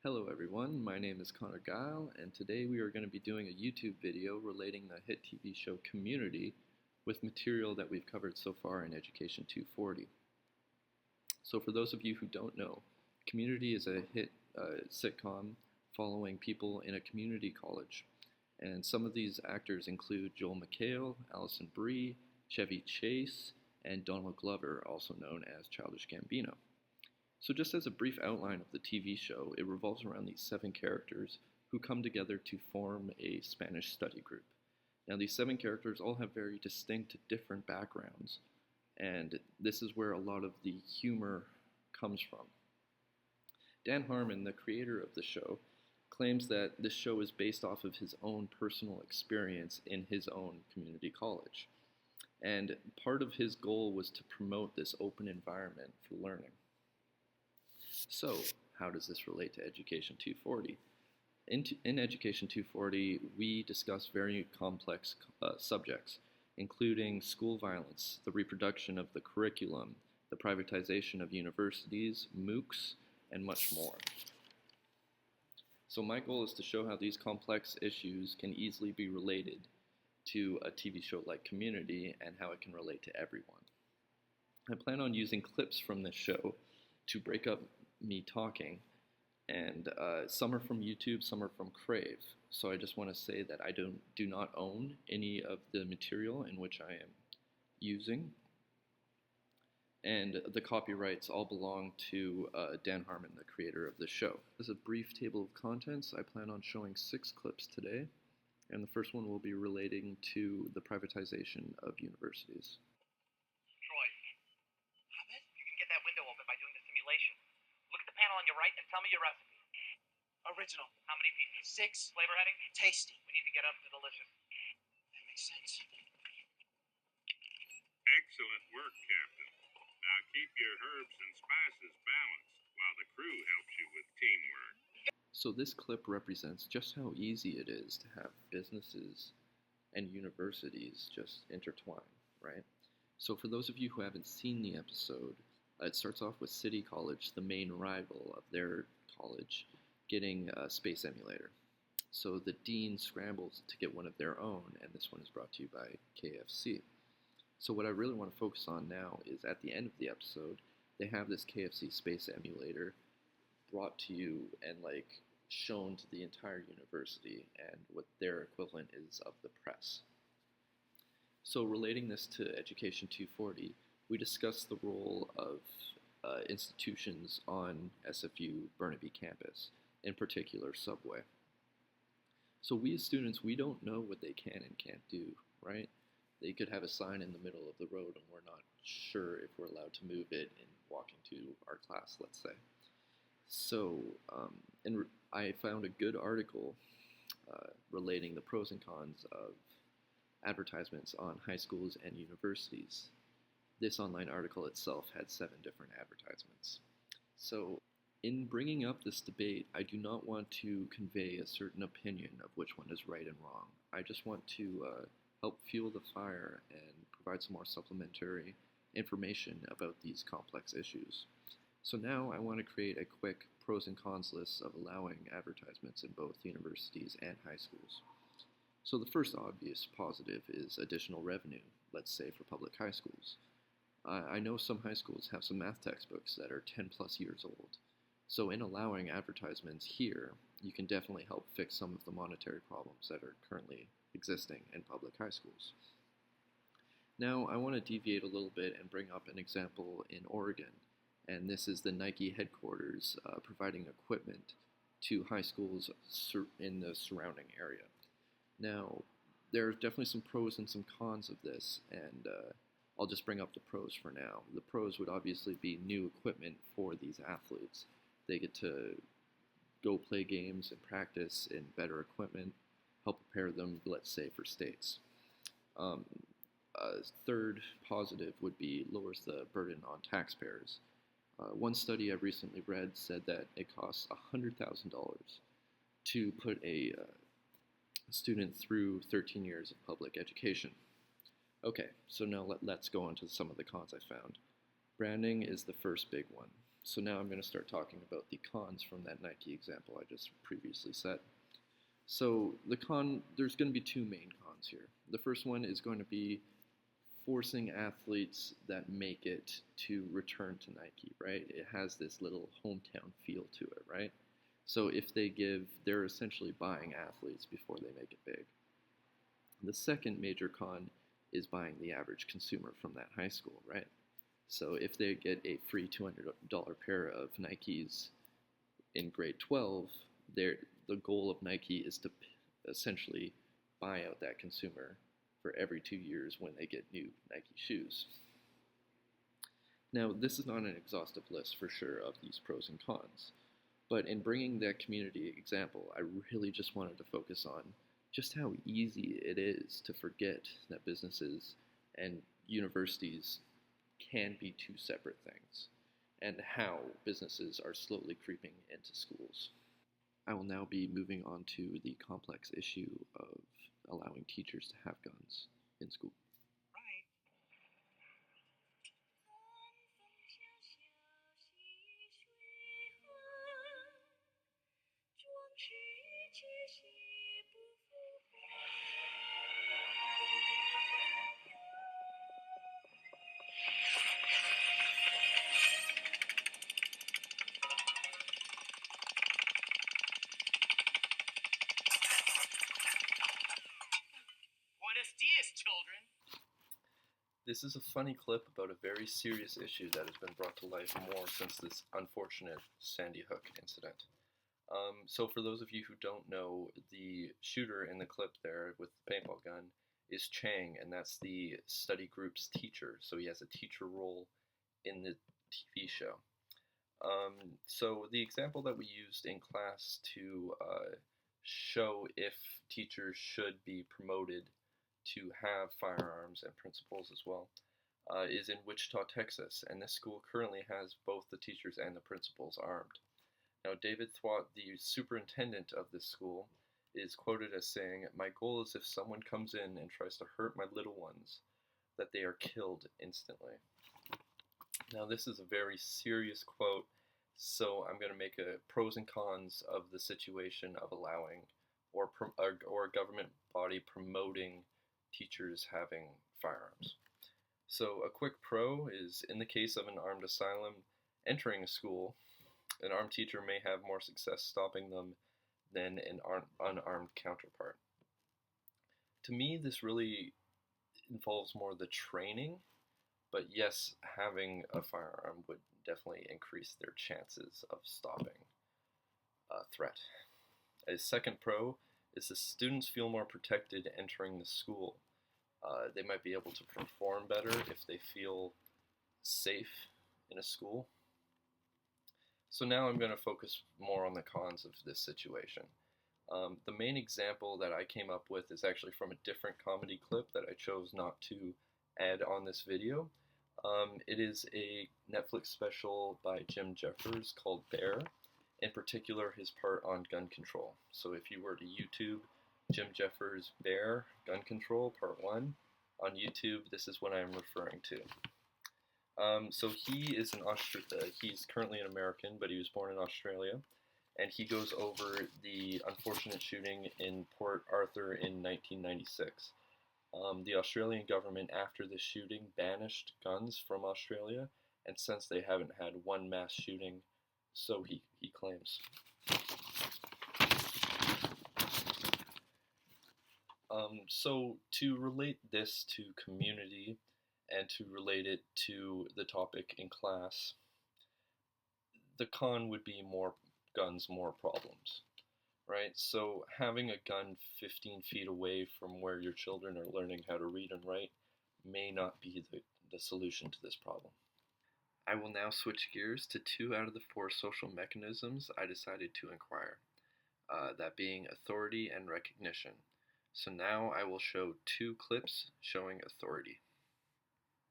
Hello everyone, my name is Connor Guile, and today we are going to be doing a YouTube video relating the hit TV show Community with material that we've covered so far in Education 240. So for those of you who don't know, Community is a hit sitcom following people in a community college. And some of these actors include Joel McHale, Alison Brie, Chevy Chase, and Donald Glover, also known as Childish Gambino. So just as a brief outline of the TV show, it revolves around these 7 characters who come together to form a Spanish study group. Now these 7 characters all have very distinct different backgrounds, and this is where a lot of the humor comes from. Dan Harmon, the creator of the show, claims that this show is based off of his own personal experience in his own community college. And part of his goal was to promote this open environment for learning. So, how does this relate to Education 240? In Education 240, we discuss very complex subjects, including school violence, the reproduction of the curriculum, the privatization of universities, MOOCs, and much more. So my goal is to show how these complex issues can easily be related to a TV show like Community and how it can relate to everyone. I plan on using clips from this show to break up me talking, and some are from YouTube, some are from Crave. So I just want to say that I do not own any of the material in which I am using, and the copyrights all belong to Dan Harmon, the creator of the show. As a brief table of contents, I plan on showing 6 clips today, and the first one will be relating to the privatization of universities. Troy, Hobbit? You can get that window open by doing the simulation. Look at the panel on your right and tell me your recipe. Original. How many pieces? 6. Flavor heading? Tasty. We need to get up to delicious. That makes sense. Excellent work, Captain. Now keep your herbs and spices balanced while the crew helps you with teamwork. So this clip represents just how easy it is to have businesses and universities just intertwine, right? So for those of you who haven't seen the episode, it starts off with City College, the main rival of their college, getting a space emulator. So the dean scrambles to get one of their own, and this one is brought to you by KFC. So what I really want to focus on now is at the end of the episode, they have this KFC space emulator brought to you and shown to the entire university and what their equivalent is of the press. So relating this to Education 240, we discussed the role of institutions on SFU Burnaby campus, in particular Subway. So we as students, we don't know what they can and can't do, right? They could have a sign in the middle of the road and we're not sure if we're allowed to move it in walking to our class, let's say. So I found a good article relating the pros and cons of advertisements on high schools and universities. This online article itself had 7 different advertisements. So in bringing up this debate, I do not want to convey a certain opinion of which one is right and wrong. I just want to help fuel the fire and provide some more supplementary information about these complex issues. So now I want to create a quick pros and cons list of allowing advertisements in both universities and high schools. So the first obvious positive is additional revenue, let's say for public high schools. I know some high schools have some math textbooks that are 10 plus years old. So in allowing advertisements here, you can definitely help fix some of the monetary problems that are currently existing in public high schools. Now I want to deviate a little bit and bring up an example in Oregon, and this is the Nike headquarters providing equipment to high schools in the surrounding area. Now there are definitely some pros and some cons of this, and I'll just bring up the pros for now. The pros would obviously be new equipment for these athletes. They get to go play games and practice in better equipment, help prepare them, let's say, for states. A third positive would be lowers the burden on taxpayers. One study I recently read said that it costs $100,000 to put a student through 13 years of public education. Okay, so now let's go on to some of the cons I found. Branding is the first big one. So now I'm going to start talking about the cons from that Nike example I just previously said. So there's going to be two main cons here. The first one is going to be forcing athletes that make it to return to Nike, right? It has this little hometown feel to it, right? So if they're essentially buying athletes before they make it big. The second major con is buying the average consumer from that high school, right? So if they get a free $200 pair of Nikes in grade 12, the goal of Nike is to essentially buy out that consumer for every 2 years when they get new Nike shoes. Now, this is not an exhaustive list for sure of these pros and cons, but in bringing that community example, I really just wanted to focus on just how easy it is to forget that businesses and universities can be two separate things, and how businesses are slowly creeping into schools. I will now be moving on to the complex issue of allowing teachers to have guns in school. Right. Buenos dias, children. This is a funny clip about a very serious issue that has been brought to life more since this unfortunate Sandy Hook incident. So for those of you who don't know, the shooter in the clip there with the paintball gun is Chang, and that's the study group's teacher. So he has a teacher role in the TV show. So the example that we used in class to show if teachers should be promoted to have firearms and principals as well is in Wichita, Texas, and this school currently has both the teachers and the principals armed. Now, David Thwart, the superintendent of this school, is quoted as saying, "My goal is if someone comes in and tries to hurt my little ones, that they are killed instantly." Now, this is a very serious quote, so I'm going to make a pros and cons of the situation of allowing or a government body promoting teachers having firearms. So a quick pro is, in the case of an armed asylum entering a school, an armed teacher may have more success stopping them than an unarmed counterpart. To me, this really involves more the training, but yes, having a firearm would definitely increase their chances of stopping a threat. A second pro is the students feel more protected entering the school. They might be able to perform better if they feel safe in a school. So now I'm going to focus more on the cons of this situation. The main example that I came up with is actually from a different comedy clip that I chose not to add on this video. It is a Netflix special by Jim Jeffers called Bear, in particular his part on gun control. So if you were to YouTube Jim Jeffers Bear Gun Control Part 1 on YouTube, this is what I'm referring to. So he is he's currently an American, but he was born in Australia, and he goes over the unfortunate shooting in Port Arthur in 1996. The Australian government, after the shooting, banished guns from Australia, and since they haven't had one mass shooting, so he claims. So to relate this to community and to relate it to the topic in class, the con would be more guns, more problems, right? So having a gun 15 feet away from where your children are learning how to read and write may not be the solution to this problem. I will now switch gears to 2 out of the 4 social mechanisms I decided to inquire, that being authority and recognition. So now I will show 2 clips showing authority.